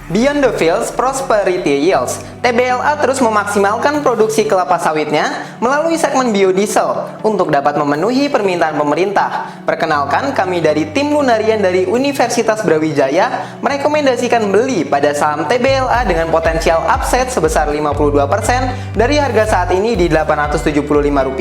Beyond the Fields Prosperity Yields, TBLA terus memaksimalkan produksi kelapa sawitnya melalui segmen biodiesel untuk dapat memenuhi permintaan pemerintah. Perkenalkan, kami dari tim Lunarian dari Universitas Brawijaya merekomendasikan beli pada saham TBLA dengan potensial upside sebesar 52% dari harga saat ini di Rp875,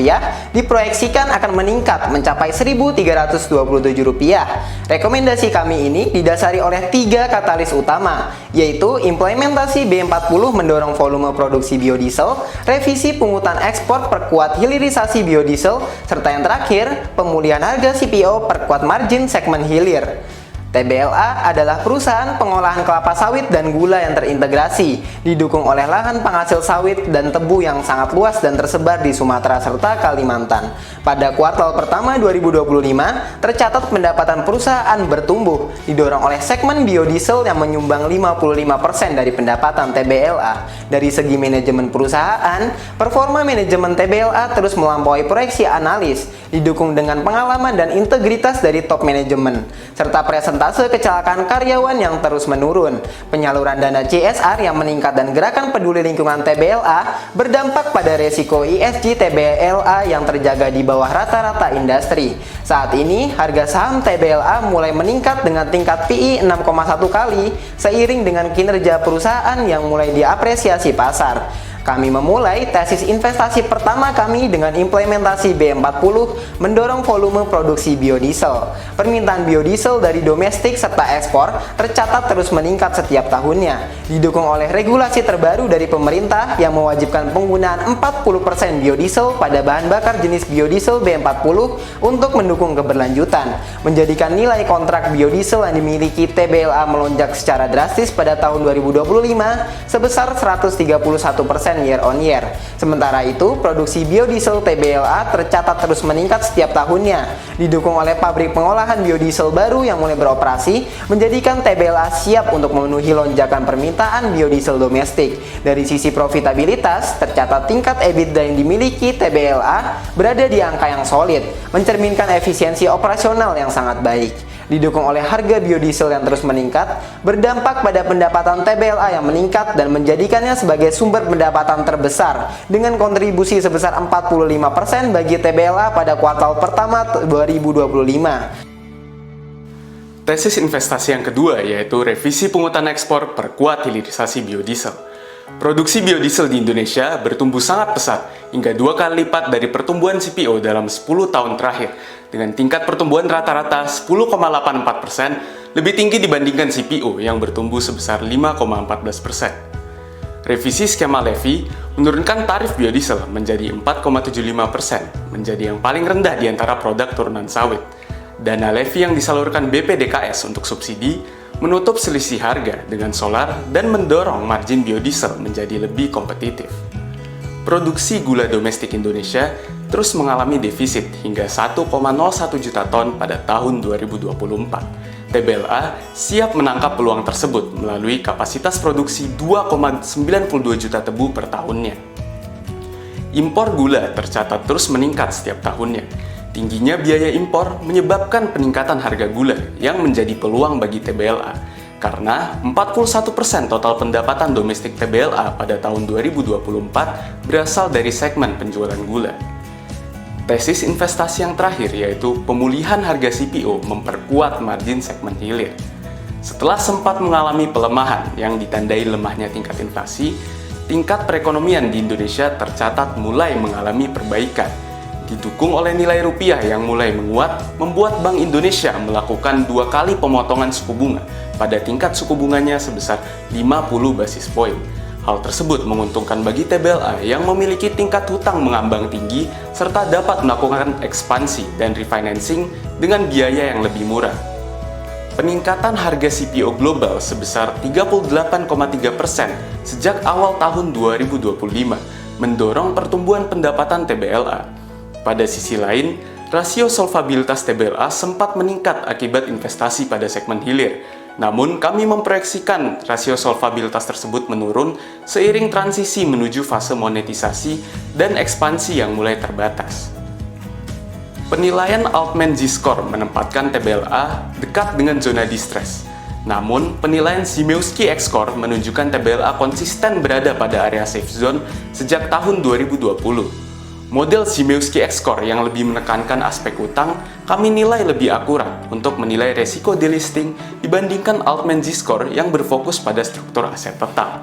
diproyeksikan akan meningkat mencapai Rp1.327. Rekomendasi kami ini didasari oleh 3 katalis utama, yaitu implementasi B40 mendorong volume produksi biodiesel, revisi pungutan ekspor perkuat hilirisasi biodiesel, serta yang terakhir, pemulihan harga CPO perkuat margin segmen hilir. TBLA adalah perusahaan pengolahan kelapa sawit dan gula yang terintegrasi, didukung oleh lahan penghasil sawit dan tebu yang sangat luas dan tersebar di Sumatera serta Kalimantan. Pada kuartal pertama 2025, tercatat pendapatan perusahaan bertumbuh, didorong oleh segmen biodiesel yang menyumbang 55% dari pendapatan TBLA. Dari segi manajemen perusahaan, performa manajemen TBLA terus melampaui proyeksi analis, didukung dengan pengalaman dan integritas dari top manajemen, serta persentase kecelakaan karyawan yang terus menurun. Penyaluran dana CSR yang meningkat dan gerakan peduli lingkungan TBLA berdampak pada resiko ESG TBLA yang terjaga di bawah rata-rata industri. Saat ini, harga saham TBLA mulai meningkat dengan tingkat PI 6,1 kali seiring dengan kinerja perusahaan yang mulai diapresiasi pasar. Kami memulai tesis investasi pertama kami dengan implementasi B40 mendorong volume produksi biodiesel. Permintaan biodiesel dari domestik serta ekspor tercatat terus meningkat setiap tahunnya, didukung oleh regulasi terbaru dari pemerintah yang mewajibkan penggunaan 40% biodiesel pada bahan bakar jenis biodiesel B40 untuk mendukung keberlanjutan, menjadikan nilai kontrak biodiesel yang dimiliki TBLA melonjak secara drastis pada tahun 2025 sebesar 131% year on year. Sementara itu, produksi biodiesel TBLA tercatat terus meningkat setiap tahunnya, didukung oleh pabrik pengolahan biodiesel baru yang mulai beroperasi, menjadikan TBLA siap untuk memenuhi lonjakan permintaan biodiesel domestik. Dari sisi profitabilitas, tercatat tingkat EBITDA yang dimiliki TBLA berada di angka yang solid, mencerminkan efisiensi operasional yang sangat baik. Didukung oleh harga biodiesel yang terus meningkat, berdampak pada pendapatan TBLA yang meningkat dan menjadikannya sebagai sumber pendapatan terbesar dengan kontribusi sebesar 45% bagi TBLA pada kuartal pertama 2025. Tesis investasi yang kedua yaitu revisi pungutan ekspor perkuat hilirisasi biodiesel. Produksi biodiesel di Indonesia bertumbuh sangat pesat hingga 2 kali lipat dari pertumbuhan CPO dalam 10 tahun terakhir, dengan tingkat pertumbuhan rata-rata 10,84%, lebih tinggi dibandingkan CPO yang bertumbuh sebesar 5,14%. Revisi skema levy menurunkan tarif biodiesel menjadi 4,75%, menjadi yang paling rendah di antara produk turunan sawit. Dana levy yang disalurkan BPDKS untuk subsidi menutup selisih harga dengan solar dan mendorong margin biodiesel menjadi lebih kompetitif. Produksi gula domestik Indonesia terus mengalami defisit hingga 1,01 juta ton pada tahun 2024. TBLA siap menangkap peluang tersebut melalui kapasitas produksi 2,92 juta tebu per tahunnya. Impor gula tercatat terus meningkat setiap tahunnya. Tingginya biaya impor menyebabkan peningkatan harga gula yang menjadi peluang bagi TBLA, karena 41% total pendapatan domestik TBLA pada tahun 2024 berasal dari segmen penjualan gula. Tesis investasi yang terakhir yaitu pemulihan harga CPO memperkuat margin segmen hilir. Setelah sempat mengalami pelemahan yang ditandai lemahnya tingkat inflasi, tingkat perekonomian di Indonesia tercatat mulai mengalami perbaikan. Didukung oleh nilai rupiah yang mulai menguat, membuat Bank Indonesia melakukan 2 kali pemotongan suku bunga pada tingkat suku bunganya sebesar 50 basis poin. Hal tersebut menguntungkan bagi TBLA yang memiliki tingkat hutang mengambang tinggi serta dapat melakukan ekspansi dan refinancing dengan biaya yang lebih murah. Peningkatan harga CPO global sebesar 38,3% sejak awal tahun 2025 mendorong pertumbuhan pendapatan TBLA. Pada sisi lain, rasio solvabilitas TBLA sempat meningkat akibat investasi pada segmen hilir. Namun, kami memproyeksikan rasio solvabilitas tersebut menurun seiring transisi menuju fase monetisasi dan ekspansi yang mulai terbatas. Penilaian Altman Z-Score menempatkan TBLA dekat dengan zona distress. Namun, penilaian Zimewski X-Score menunjukkan TBLA konsisten berada pada area safe zone sejak tahun 2020. Model Zimewski X-Score yang lebih menekankan aspek utang, kami nilai lebih akurat untuk menilai resiko delisting dibandingkan Altman Z-Score yang berfokus pada struktur aset tetap.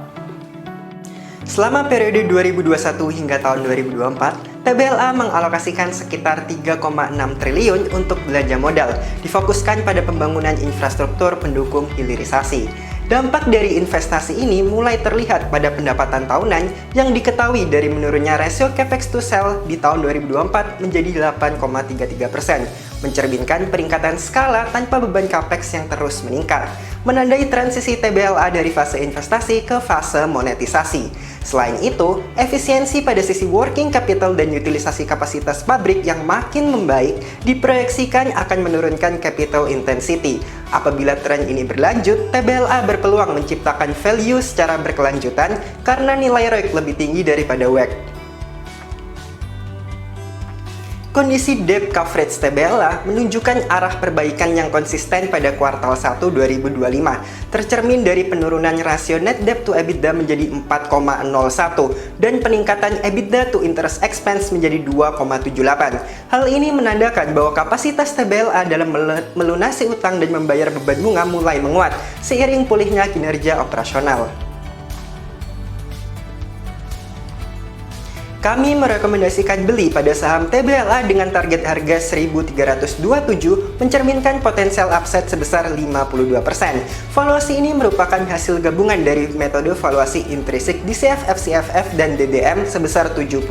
Selama periode 2021 hingga tahun 2024, TBLA mengalokasikan sekitar 3,6 triliun untuk belanja modal, difokuskan pada pembangunan infrastruktur pendukung hilirisasi. Dampak dari investasi ini mulai terlihat pada pendapatan tahunan yang diketahui dari menurunnya rasio capex to sale di tahun 2024 menjadi 8,33%, mencerminkan peningkatan skala tanpa beban capex yang terus meningkat, menandai transisi TBLA dari fase investasi ke fase monetisasi. Selain itu, efisiensi pada sisi working capital dan utilisasi kapasitas pabrik yang makin membaik diproyeksikan akan menurunkan capital intensity. Apabila tren ini berlanjut, TBLA berpeluang menciptakan value secara berkelanjutan karena nilai ROIC lebih tinggi daripada WACC. Kondisi debt coverage TBLA menunjukkan arah perbaikan yang konsisten pada kuartal 1 2025, tercermin dari penurunan rasio net debt to EBITDA menjadi 4,01 dan peningkatan EBITDA to interest expense menjadi 2,78. Hal ini menandakan bahwa kapasitas TBLA dalam melunasi utang dan membayar beban bunga mulai menguat seiring pulihnya kinerja operasional. Kami merekomendasikan beli pada saham TBLA dengan target harga 1.327 mencerminkan potensial upside sebesar 52%. Valuasi ini merupakan hasil gabungan dari metode valuasi intrinsik DCF, FCFF, dan DDM sebesar 70%.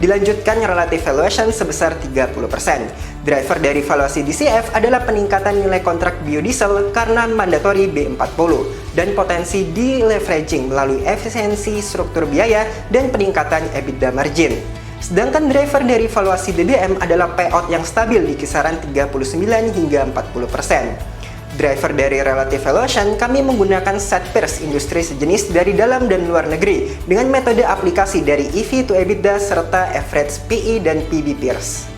Dilanjutkan relative valuation sebesar 30%. Driver dari valuasi DCF adalah peningkatan nilai kontrak biodiesel karena mandatori B40 dan potensi deleveraging melalui efisiensi struktur biaya dan peningkatan EBITDA margin. Sedangkan driver dari valuasi DDM adalah payout yang stabil di kisaran 39 hingga 40%. Driver dari relative valuation, kami menggunakan set peers industri sejenis dari dalam dan luar negeri dengan metode aplikasi dari EV to EBITDA serta average PE dan PB peers.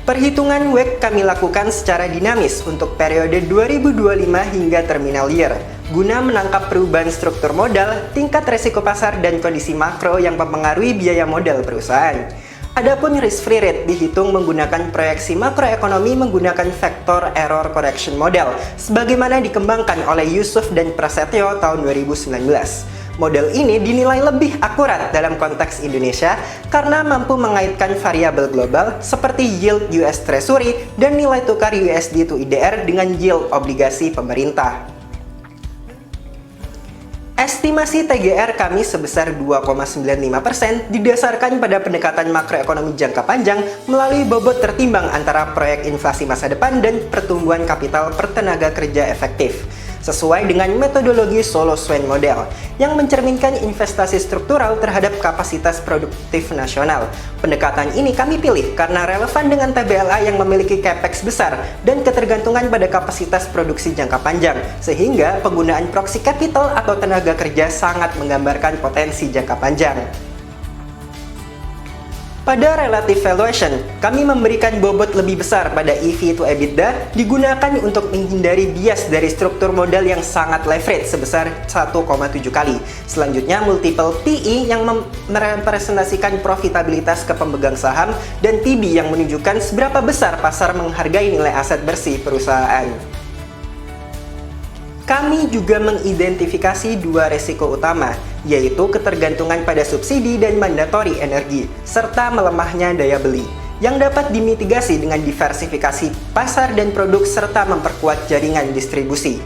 Perhitungan WACC kami lakukan secara dinamis untuk periode 2025 hingga terminal year, guna menangkap perubahan struktur modal, tingkat resiko pasar, dan kondisi makro yang mempengaruhi biaya modal perusahaan. Adapun risk-free rate dihitung menggunakan proyeksi makroekonomi menggunakan vektor error correction model, sebagaimana dikembangkan oleh Yusuf dan Prasetyo tahun 2019. Model ini dinilai lebih akurat dalam konteks Indonesia karena mampu mengaitkan variabel global seperti yield US Treasury dan nilai tukar USD to IDR dengan yield obligasi pemerintah. Estimasi TGR kami sebesar 2,95% didasarkan pada pendekatan makroekonomi jangka panjang melalui bobot tertimbang antara proyek inflasi masa depan dan pertumbuhan kapital per tenaga kerja efektif, sesuai dengan metodologi Solo-Swain Model yang mencerminkan investasi struktural terhadap kapasitas produktif nasional. Pendekatan ini kami pilih karena relevan dengan TBLA yang memiliki capex besar dan ketergantungan pada kapasitas produksi jangka panjang, sehingga penggunaan proxy capital atau tenaga kerja sangat menggambarkan potensi jangka panjang. Pada relative valuation, kami memberikan bobot lebih besar pada EV to EBITDA digunakan untuk menghindari bias dari struktur modal yang sangat leverage sebesar 1,7 kali. Selanjutnya, multiple PE yang merepresentasikan profitabilitas ke pemegang saham dan PB yang menunjukkan seberapa besar pasar menghargai nilai aset bersih perusahaan. Kami juga mengidentifikasi dua resiko utama, yaitu ketergantungan pada subsidi dan mandatori energi, serta melemahnya daya beli, yang dapat dimitigasi dengan diversifikasi pasar dan produk serta memperkuat jaringan distribusi.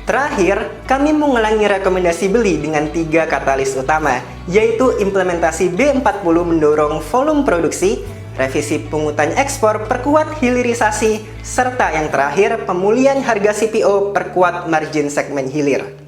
Terakhir, kami mengulangi rekomendasi beli dengan 3 katalis utama, yaitu implementasi B40 mendorong volume produksi, revisi pungutan ekspor perkuat hilirisasi, serta yang terakhir pemulihan harga CPO perkuat margin segmen hilir.